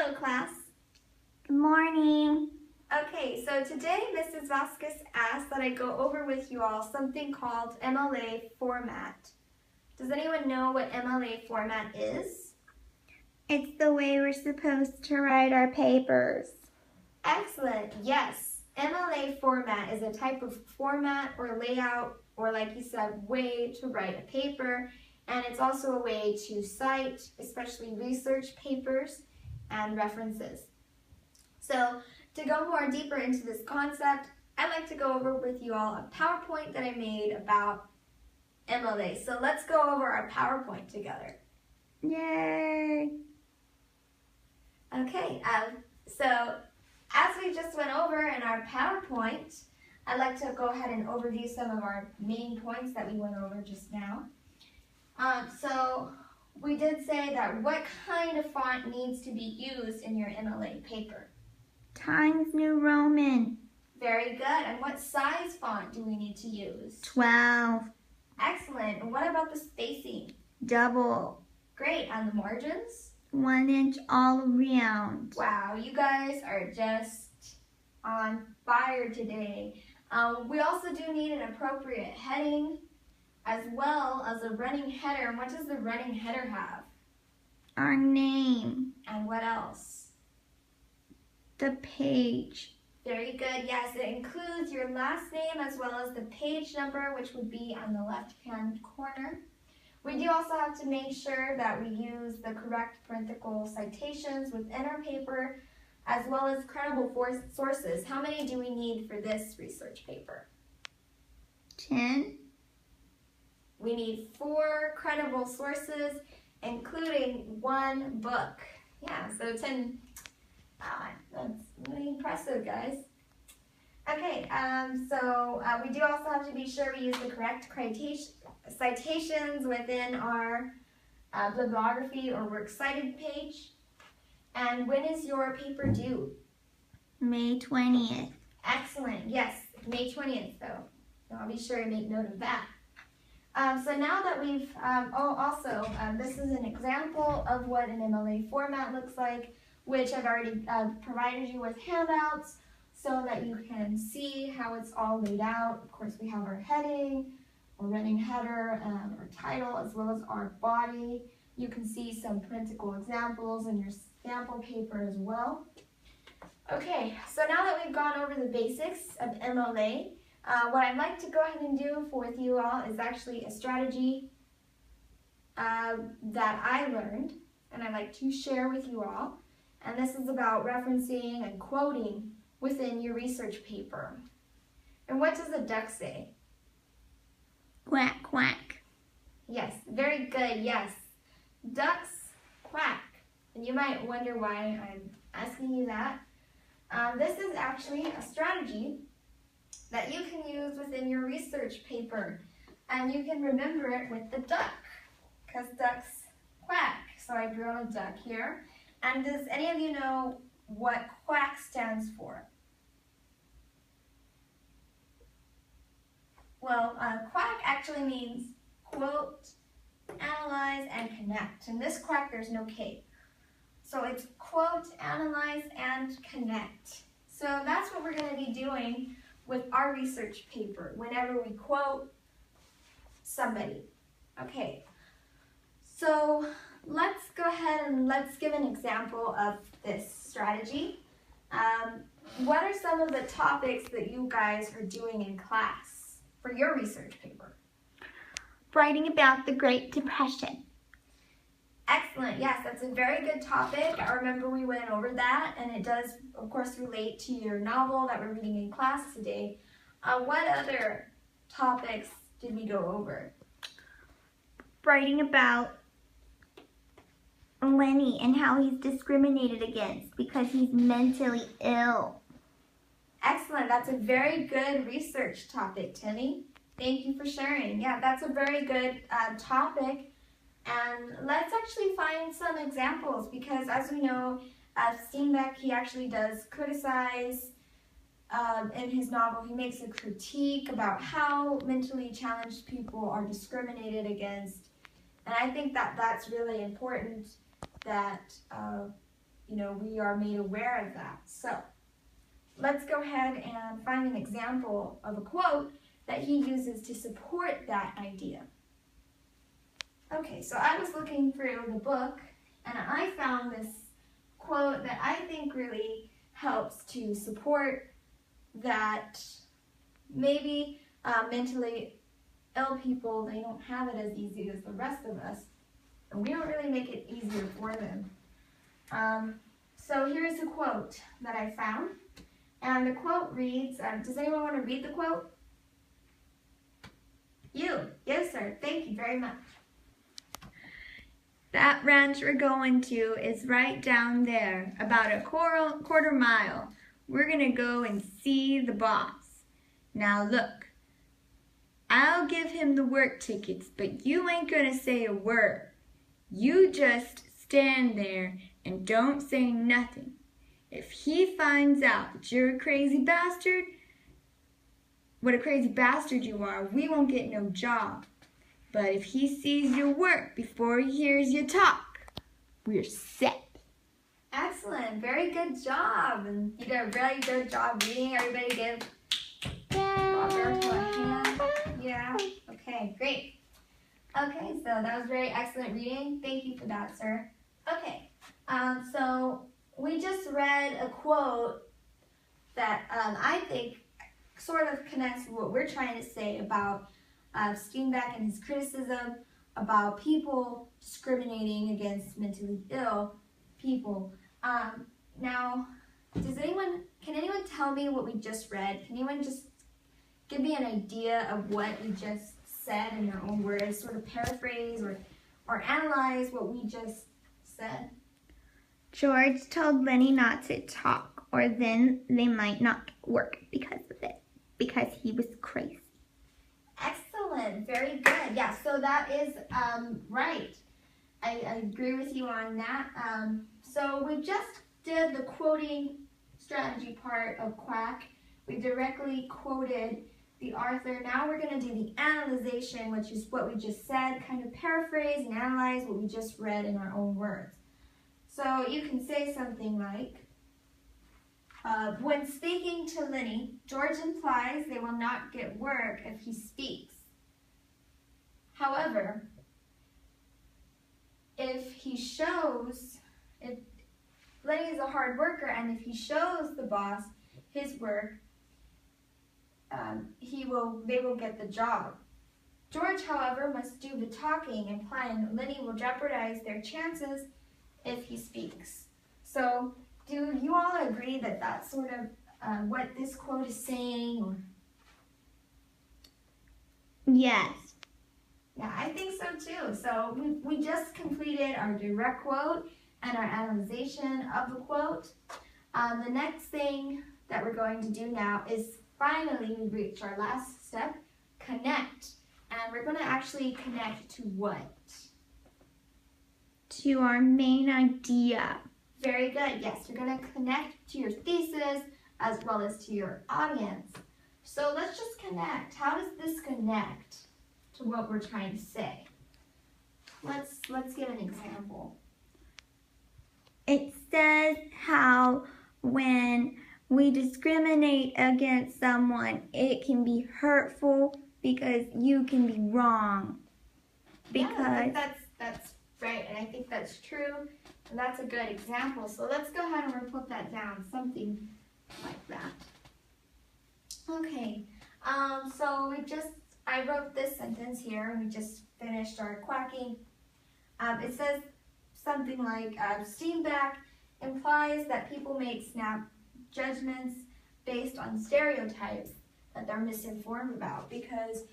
Hello, class. Good morning. Okay, so today Mrs. Vasquez asked that I go over with you all something called MLA format. Does anyone know what MLA format is? It's the way we're supposed to write our papers. Excellent, yes. MLA format is a type of format or layout, or like you said, way to write a paper. And it's also a way to cite, especially research papers and references. So to go more deeper into this concept, I'd like to go over with you all a PowerPoint that I made about MLA. So let's go over our PowerPoint together. Yay! Okay, so as we just went over in our PowerPoint, I'd like to go ahead and overview some of our main points that we went over just now. So we did say that what kind of font needs to be used in your MLA paper? Times New Roman. Very good. And what size font do we need to use? 12. Excellent. And what about the spacing? Double. Great. And the margins? 1 inch all around. Wow, you guys are just on fire today. We also do need an appropriate heading as well as a running header. And what does the running header have? Our name. And what else? The page. Very good. Yes, it includes your last name as well as the page number, which would be on the left-hand corner. We do also have to make sure that we use the correct parenthetical citations within our paper, as well as credible sources. How many do we need for this research paper? 10. We need 4 credible sources, including 1 book. Yeah, so 10. That's really impressive, guys. Okay, so we do also have to be sure we use the correct citations within our bibliography or works cited page. And when is your paper due? May 20th. Excellent. Yes, May 20th, though. So I'll be sure to make note of that. So now that we've, this is an example of what an MLA format looks like, which I've already provided you with handouts so that you can see how it's all laid out. Of course, we have our heading, our running header, our title, as well as our body. You can see some practical examples in your sample paper as well. Okay, so now that we've gone over the basics of MLA, what I'd like to go ahead and do with you all is actually a strategy that I learned, and I'd like to share with you all. And this is about referencing and quoting within your research paper. And what does a duck say? Quack, quack. Yes, very good, yes. Ducks quack. And you might wonder why I'm asking you that. This is actually a strategy that you can use within your research paper. And you can remember it with the duck, because ducks quack. So I drew a duck here. And does any of you know what quack stands for? Well, quack actually means quote, analyze, and connect. And this quack, there's no K. So it's quote, analyze, and connect. So that's what we're going to be doing with our research paper whenever we quote somebody. Okay, so let's go ahead and let's give an example of this strategy. What are some of the topics that you guys are doing in class for your research paper? Writing about the Great Depression. Excellent. Yes, that's a very good topic. I remember we went over that, and it does, of course, relate to your novel that we're reading in class today. What other topics did we go over? Writing about Lenny and how he's discriminated against because he's mentally ill. Excellent. That's a very good research topic, Timmy. Thank you for sharing. Yeah, that's a very good topic. And let's actually find some examples because, as we know, Steinbeck, he actually does criticize in his novel. He makes a critique about how mentally challenged people are discriminated against. And I think that that's really important, that we are made aware of that. So let's go ahead and find an example of a quote that he uses to support that idea. Okay, so I was looking through the book and I found this quote that I think really helps to support that maybe mentally ill people, they don't have it as easy as the rest of us, and we don't really make it easier for them. So here's a quote that I found, and the quote reads, does anyone want to read the quote? You? Yes, sir. Thank you very much. That ranch we're going to is right down there, about a quarter mile. We're gonna go and see the boss. Now look, I'll give him the work tickets, but you ain't gonna say a word. You just stand there and don't say nothing. If he finds out that you're a crazy bastard, what a crazy bastard you are, we won't get no job. But if he sees your work before he hears you talk, we're set. Excellent. Very good job. And you did a really good job reading. Everybody give Roberto a hand. Yeah. Okay, great. Okay, so that was very excellent reading. Thank you for that, sir. Okay, so we just read a quote that I think sort of connects with what we're trying to say about Steenbeck and his criticism about people discriminating against mentally ill people. Now, can anyone tell me what we just read? Can anyone just give me an idea of what we just said in their own words, sort of paraphrase or analyze what we just said? George told Lenny not to talk, or then they might not work because of it, because he was crazy. Excellent, very good. Yeah, so that is right. I agree with you on that. So we just did the quoting strategy part of Quack. We directly quoted the author. Now we're going to do the analyzation, which is what we just said, kind of paraphrase and analyze what we just read in our own words. So you can say something like, when speaking to Lenny, George implies they will not get work if he However, if Lenny is a hard worker and if he shows the boss his work, they will get the job. George, however, must do the talking, implying that Lenny will jeopardize their chances if he speaks. So, do you all agree that that's sort of what this quote is saying? Or? Yes. Yeah, I think so too. So we just completed our direct quote and our analyzation of the quote. The next thing that we're going to do now is finally we reach our last step, connect. And we're going to actually connect to what? To our main idea. Very good. Yes, you're going to connect to your thesis as well as to your audience. So let's just connect. How does this connect to what we're trying to say? Let's give an example. It says how when we discriminate against someone, it can be hurtful because you can be wrong. Yeah, I think that's right, and I think that's true, and that's a good example. So let's go ahead and put that down, something like that. Okay, so I wrote this sentence here, and we just finished our quacking. It says something like, Steenbeck implies that people make snap judgments based on stereotypes that they're misinformed about, because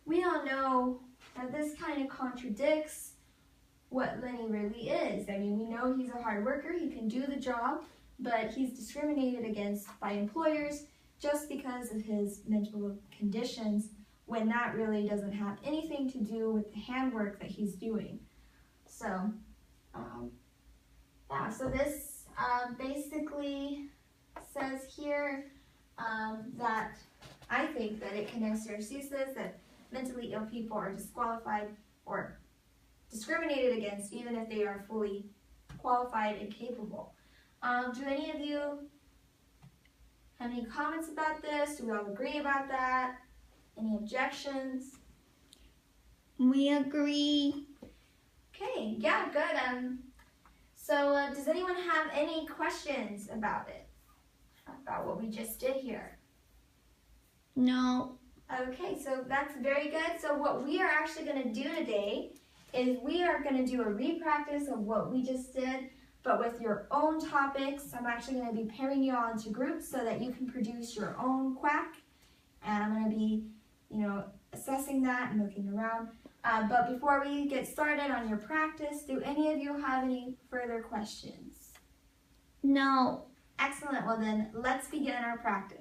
we all know that this kind of contradicts what Lenny really is. I mean, we know he's a hard worker, he can do the job, but he's discriminated against by employers just because of his mental conditions, when that really doesn't have anything to do with the handwork that he's doing. So, yeah, so this basically says here that I think that it connects to our thesis that mentally ill people are disqualified or discriminated against even if they are fully qualified and capable. Do any of you have any comments about this? Do we all agree about that? Any objections? We agree. Okay, yeah, good. So does anyone have any questions about it? About what we just did here? No. Okay, so that's very good. So what we are actually going to do today is we are going to do a repractice of what we just did, but with your own topics. I'm actually going to be pairing you all into groups so that you can produce your own quack. And I'm going to be, assessing that and looking around. But before we get started on your practice, do any of you have any further questions? No. Excellent. Well then, let's begin our practice.